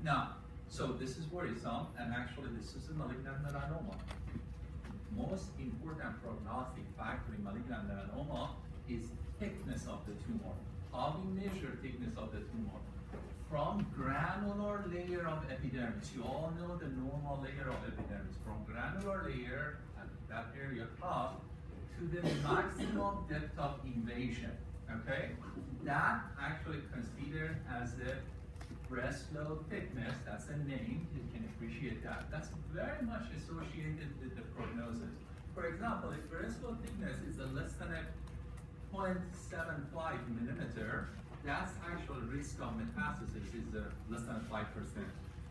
Now, so this is worrisome, and actually this is a malignant melanoma. Most important prognostic factor in malignant melanoma is thickness of the tumor. How we measure thickness of the tumor? From granular layer of epidermis. You all know the normal layer of epidermis. From granular layer, at that area top, to the maximum depth of invasion. Okay? That actually considered as the breast lobe thickness. That's a name. You can appreciate that. That's very much associated with the prognosis. For example, if breast lobe thickness is less than a 0.75 millimeter, that's actual risk of metastasis is less than 5%.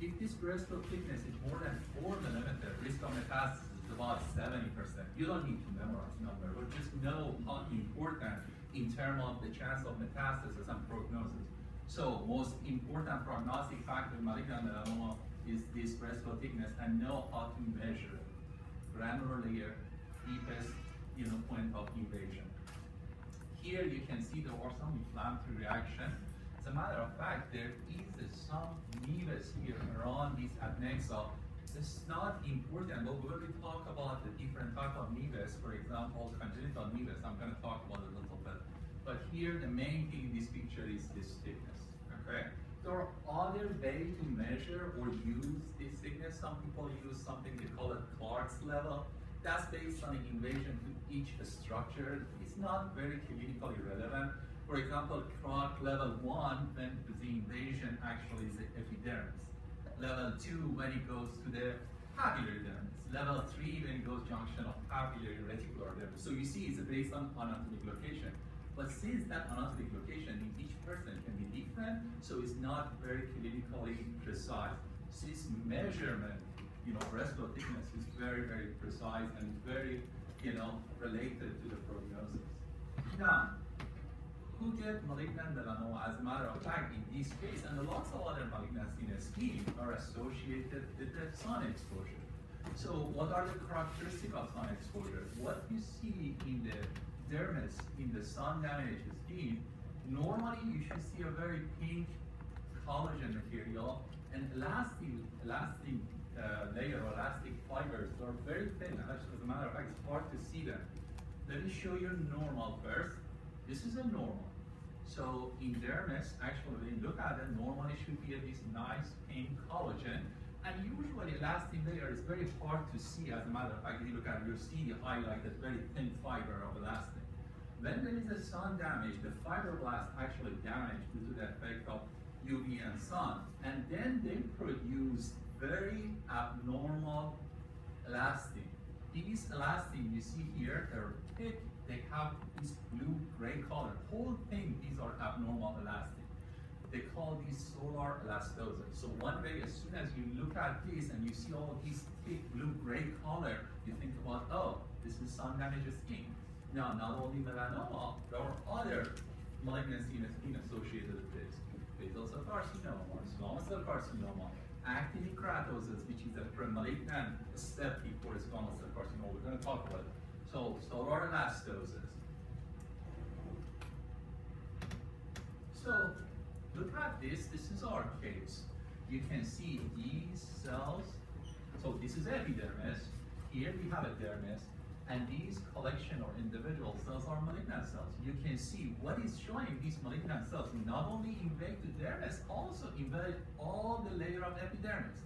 If this breast lobe thickness is more than 4 millimeter, risk of metastasis is about 70%. You don't need to memorize number, but just know how important in terms of the chance of metastasis and prognosis. So most important prognostic factor in malignant melanoma is this breast lobe thickness, and know how to measure it. Granular layer, deepest point of invasion. Here you can see there are some inflammatory reaction. As a matter of fact, there is some nevus here around this adnexa. It's not important, but when we talk about the different type of nevus, for example, congenital nevus, I'm going to talk about it a little bit. But here, the main thing in this picture is this thickness. Okay. There are other ways to measure or use this thickness. Some people use something they call it Clark's level. That's based on the invasion to each structure. It's not very clinically relevant. For example, Clark level 1, when the invasion actually is the epidermis. Level 2, when it goes to the papillary dermis. Level 3, when it goes junction of papillary reticular dermis. So you see, it's based on anatomic location. But since that anatomic location in each person can be different, so it's not very clinically precise. So this measurement, breast lobe thickness is very, very precise and very, related to the prognosis. Now, who get malignant melanoma? As a matter of fact, in this case, and lots of other malignancies in the skin are associated with the sun exposure. So what are the characteristics of sun exposure? What you see in the dermis, in the sun-damaged skin, normally you should see a very pink collagen material and elastic layer or elastic fibers that are very thin. As a matter of fact, it's hard to see them. Let me show you normal first. This is a normal. So in dermis, actually, when you look at it, normally should be this nice pink collagen. And usually elastic layer is very hard to see. As a matter of fact, if you look at it, you'll see the highlighted very thin fiber of elastic. When there is a sun damage, the fibroblasts actually damaged due to the effect of UV and sun. And then they produce very abnormal elastin. These elastin you see here, they're thick, they have this blue-gray color. Whole thing, these are abnormal elastin. They call these solar elastosis. So one way, as soon as you look at this and you see all these thick blue-gray color, you think about, oh, this is sun-damaged skin. Now, not only melanoma, there are other malignancies in the skin associated with this. Basal cell carcinoma, squamous cell carcinoma, actinic keratosis, which is a premalignant step before squamous cell carcinoma. We're going to talk about it. So, solar elastosis. So, look at this. This is our case. You can see these cells. So, this is epidermis. Here we have a dermis. And these collection or individual cells are malignant cells. You can see what is showing these malignant cells not only invade the dermis, also invade all the layer of epidermis.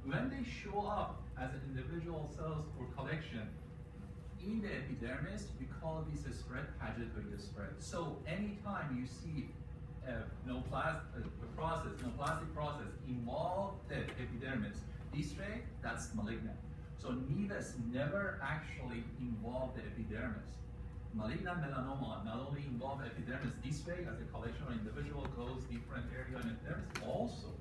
When they show up as individual cells or collection in the epidermis, we call this a spread pagetoid spread. So anytime you see a neoplastic process involve the epidermis this way, that's malignant. So nevus never actually involve the epidermis. Malignant melanoma not only involve epidermis this way as a collection or individual goes different area in epidermis, also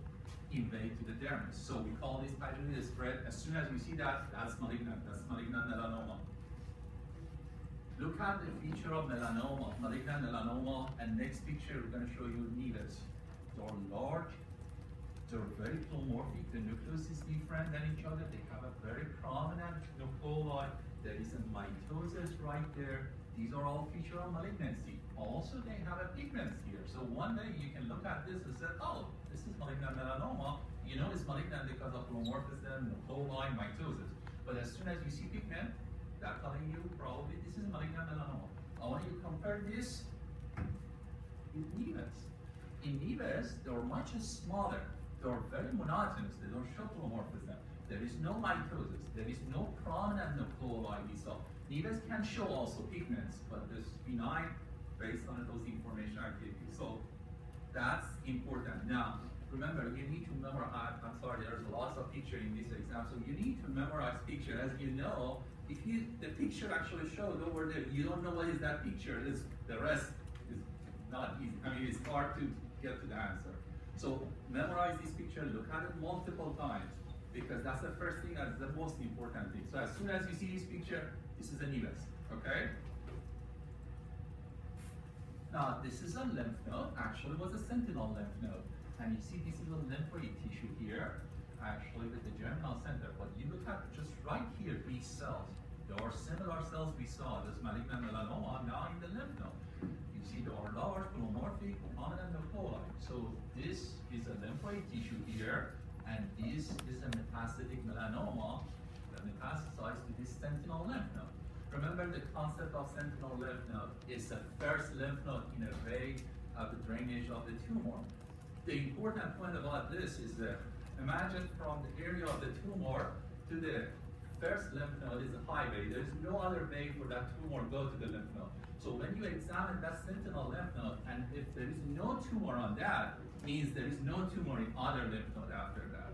invade to the dermis. So we call this pagetoid spread. As soon as you see that, that's malignant melanoma. Look at the feature of melanoma, malignant melanoma, and next picture we're going to show you nevus. They're large. They're very pleomorphic. The nucleus is different than each other. They have a very prominent nucleoli. There is a mitosis right there. These are all features of malignancy. Also, they have a pigment here. So one day you can look at this and say, oh, this is malignant melanoma. you know it's malignant because of pleomorphism, coli, mitosis. But as soon as you see pigment, that's telling you probably this is malignant melanoma. I want you to compare this with nevus. In nevus, they're much smaller. They're very monotonous. They don't show pleomorphism. There is no mitosis. There is no prominent coli we saw. Nevus can show also pigments, but this benign based on those information I gave you. So that's important. Now, remember, you need to memorize, I'm sorry, there's lots of picture in this exam, so you need to memorize picture. As you know, if the picture actually shows over there, you don't know what is that picture, the rest is not easy. I mean, it's hard to get to the answer. So memorize this picture, look at it multiple times, because that's the first thing, that's the most important thing. So as soon as you see this picture, this is a nevus, okay? Now, this is a lymph node, actually was a sentinel lymph node. And you see this is a lymphoid tissue here, actually with the germinal center. But you look at just right here, these cells. There are similar cells we saw, this malignant melanoma, now in the lymph node. You see there are large, pleomorphic, prominent coli. So this is a lymphoid tissue here, and this is a metastatic melanoma that metastasized to this sentinel lymph node. Remember the concept of sentinel lymph node is the first lymph node in a way of the drainage of the tumor. The important point about this is that imagine from the area of the tumor to the first lymph node is a highway. There is no other way for that tumor to go to the lymph node. So when you examine that sentinel lymph node, and if there is no tumor on that, means there is no tumor in other lymph node after that.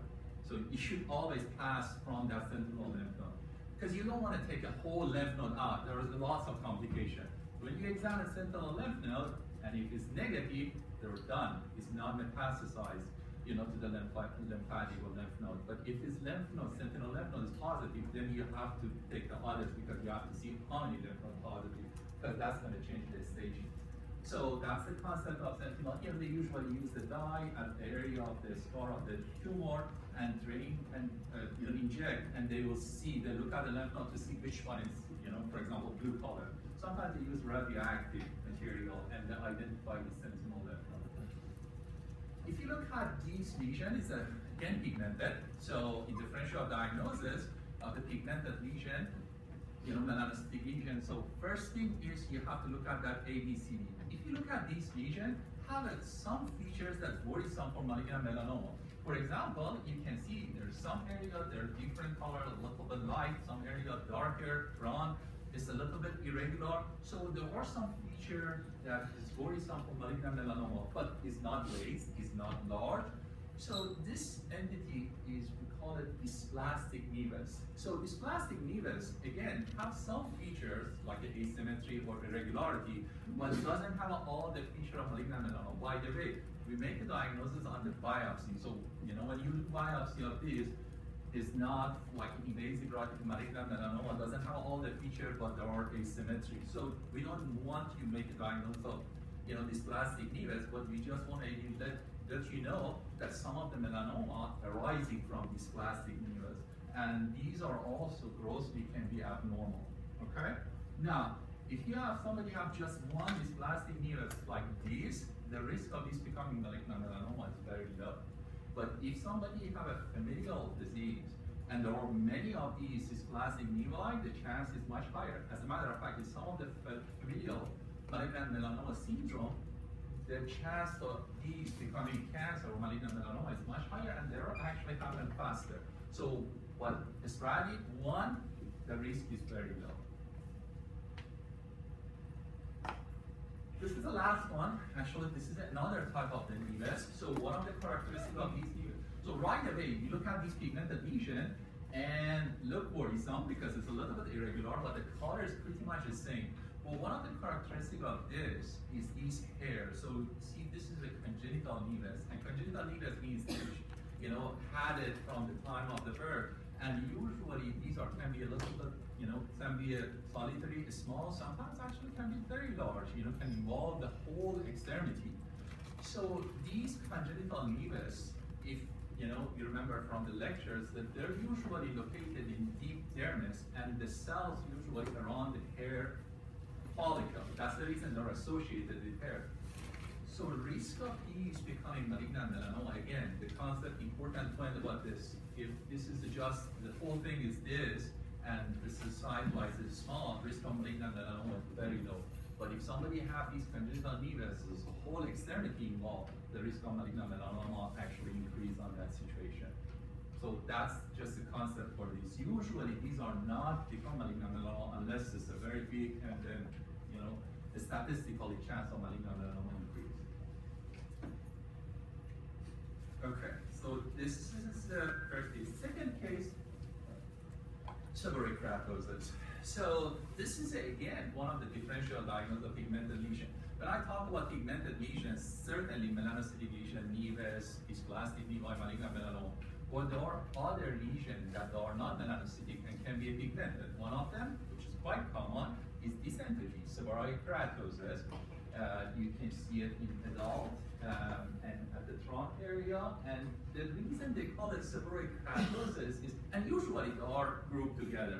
So you should always pass from that sentinel lymph node. Because you don't want to take a whole lymph node out. There is lots of complication. When you examine sentinel lymph node, and if it's negative, they're done. It's not metastasized, to the lymphatic or lymph node. But if it's lymph node, sentinel lymph node is positive, then you have to take the others because you have to see how many lymph nodes positive, because that's going to change the staging. So that's the concept of sentinel. Here they usually use the dye at the area of the scar of the tumor and drain and inject, and they will see, they look at the lymph node to see which one is, for example, blue color. Sometimes they use radioactive material and they identify the sentinel lymph node. If you look at these lesions, it's again pigmented. So in differential diagnosis of the pigmented lesion, melanocytic lesion. So first thing is you have to look at that ABCD. If you look at these lesions, have some features that's worrisome for malignant melanoma. For example, you can see there's some area, they're different color, a little bit light, some area darker, brown. It's a little bit irregular. So there are some feature that is worrisome for malignant melanoma, but it's not raised, it's not large. So this entity is, we call it dysplastic nevus. So dysplastic nevus, again, have some features like asymmetry or irregularity, but it doesn't have all the feature of malignant melanoma. By the way, we make a diagnosis on the biopsy. So, when you do biopsy of this, is not like invasive right malignant melanoma, doesn't have all the features, but there are asymmetry. So we don't want to make a diagnosis of dysplastic nevus, but we just want to let you know that some of the melanoma arising from dysplastic nevus, and these are also grossly can be abnormal. Okay? Now, if you have somebody have just one dysplastic nevus like this, the risk of this becoming malignant melanoma is very low. But if somebody have a familial disease, and there are many of these dysplastic nevi, the chance is much higher. As a matter of fact, in some of the familial malignant melanoma syndrome, the chance of these becoming cancer or malignant melanoma is much higher, and they're actually happen faster. So, what strategy? One, the risk is very low. This is the last one. Actually, this is another type of the nevus. So one of the characteristics of these nevus. So right away, you look at this pigmented lesion and look worrisome because it's a little bit irregular, but the color is pretty much the same. But one of the characteristics of this is these hairs. So see, this is a congenital nevus, and congenital nevus means had it from the time of the birth. And usually these can be a little bit, can be a solitary, small, sometimes actually can be very large, can involve the whole extremity. So these congenital nevus, if you remember from the lectures, that they're usually located in deep dermis, and the cells usually around the hair follicle. That's the reason they're associated with hair. So risk of these becoming malignant melanoma, again, the concept, important point about this, if this is just, the whole thing is this, and this is size-wise is small, risk of malignant melanoma is very low. But if somebody have these congenital nevus, there's a whole extremity involved, the risk of malignant melanoma actually increase on that situation. So that's just the concept for these. Usually these are not become malignant melanoma unless it's a very big and then, you know, statistically chance of malignant melanoma increase. Okay, so this is the first case. Second case, seborrheic keratosis. So this is again one of the differential diagnosis of pigmented lesion. When I talk about pigmented lesions, certainly melanocytic lesion, nevus, dysplastic nevi, malignant melanoma. But there are other lesions that are not melanocytic and can be pigmented. One of them, which is quite common, is dysentropy, seborrheic keratosis. You can see it in adult and at the trunk area. And the reason they call it seborrheic keratosis is, and usually they are grouped together.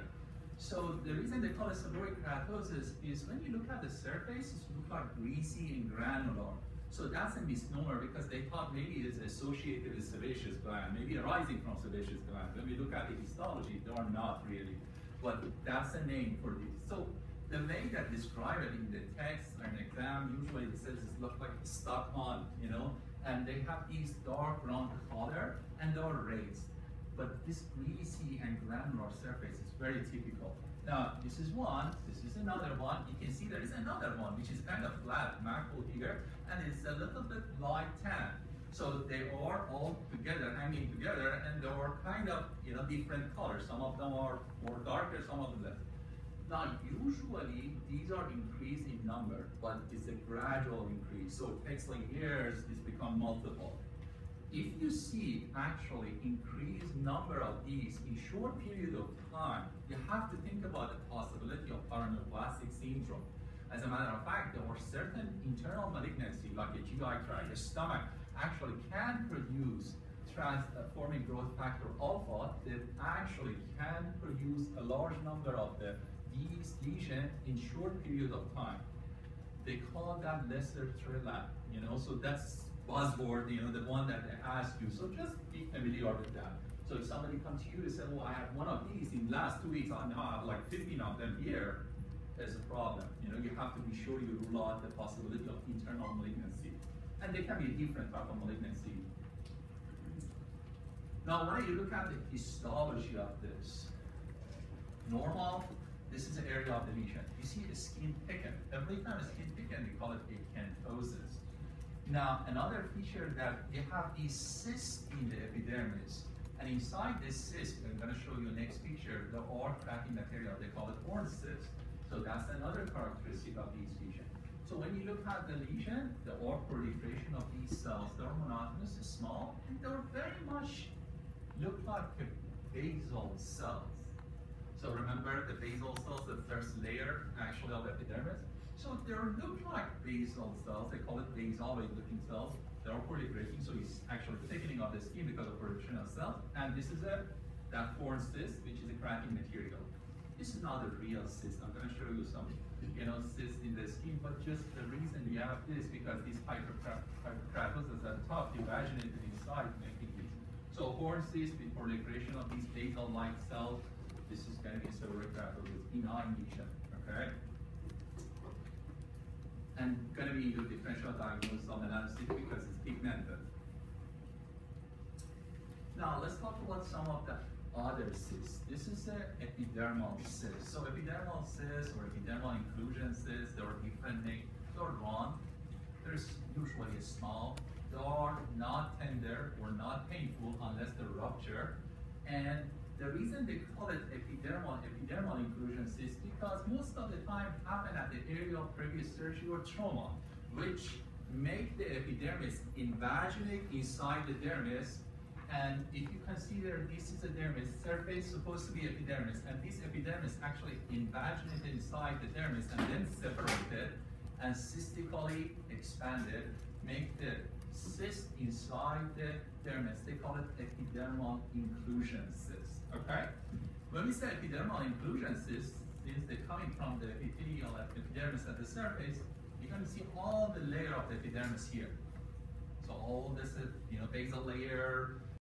So the reason they call it seborrheic keratosis is when you look at the surface, it looks like greasy and granular. So that's a misnomer because they thought maybe it's associated with sebaceous gland, maybe arising from sebaceous gland. When we look at the histology, they are not really. But that's a name for this. So the way that describe it in the text or an exam, usually it says it looks like stuck on, you know, and they have these dark brown color and they are raised. But this greasy and granular surface is very typical. Now, this is one, this is another one. You can see there is another one, which is kind of flat, macule here, and it's a little bit light tan. So they are all together, hanging together, and they are kind of, you know, different colors. Some of them are more darker, some of them less. Now, usually, these are increased in number, but it's a gradual increase. So it takes like years, this become multiple. If you see actually increased number of these in short period of time, you have to think about the possibility of paraneoplastic syndrome. As a matter of fact, there are certain internal malignancy, like a GI tract, the stomach, actually can produce transforming growth factor alpha that actually can produce a large number of these lesions in short period of time. They call that lesser trellat, you know, so that's buzzword, you know, the one that they ask you. So just be familiar with that. So if somebody comes to you and says, well, I have one of these in the last 2 weeks, I now have like 15 of them here, there's a problem. You know, you have to be sure you rule out the possibility of internal malignancy. And they can be a different type of malignancy. Now, when you look at the histology of this, normal, this is the area of the lesion. You see the skin thickened. Every time the skin thickened, we call it acanthosis. Now, another feature that they have these cysts in the epidermis, and inside this cyst, I'm going to show you next picture, there are cracking material, they call it horn cyst. So that's another characteristic of these lesions. So when you look at the lesion, the proliferation of these cells, they're monotonous, small, and they're very much look like basal cells. So remember the basal cells, the first layer actually of epidermis? So they look like basal cells. They call it basaloid-looking cells. They are proliferating, so it's actually thickening of the skin because of proliferation of cells. And this is that horn cyst, which is a cracking material. This is not a real cyst. I'm going to show you some, you know, cysts in the skin. But just the reason we have this because these hyperkeratosis at the top invaginated inside, making these. So horn cyst with proliferation of these basal-like cells. This is going to be seborrheic keratosis, benign lesion. Okay. And going to be the differential diagnosis of melanocytic because it's pigmented. Now let's talk about some of the other cysts. This is an epidermal cyst. So epidermal cysts or epidermal inclusion cysts, there are different names. They're round. There's usually a small. They are not tender or not painful unless they rupture. And the reason they call it epidermal inclusion cyst because most of the time happen at the area of previous surgery or trauma, which make the epidermis invaginate inside the dermis. And if you consider this is a dermis, surface supposed to be epidermis, and this epidermis actually invaginated inside the dermis and then separated and cystically expanded, make the cyst inside the dermis. They call it epidermal inclusion cyst. Okay? When we say epidermal inclusion cyst, since they're coming from the epithelial epidermis at the surface, you're going to see all the layer of the epidermis here. So all this, basal layer,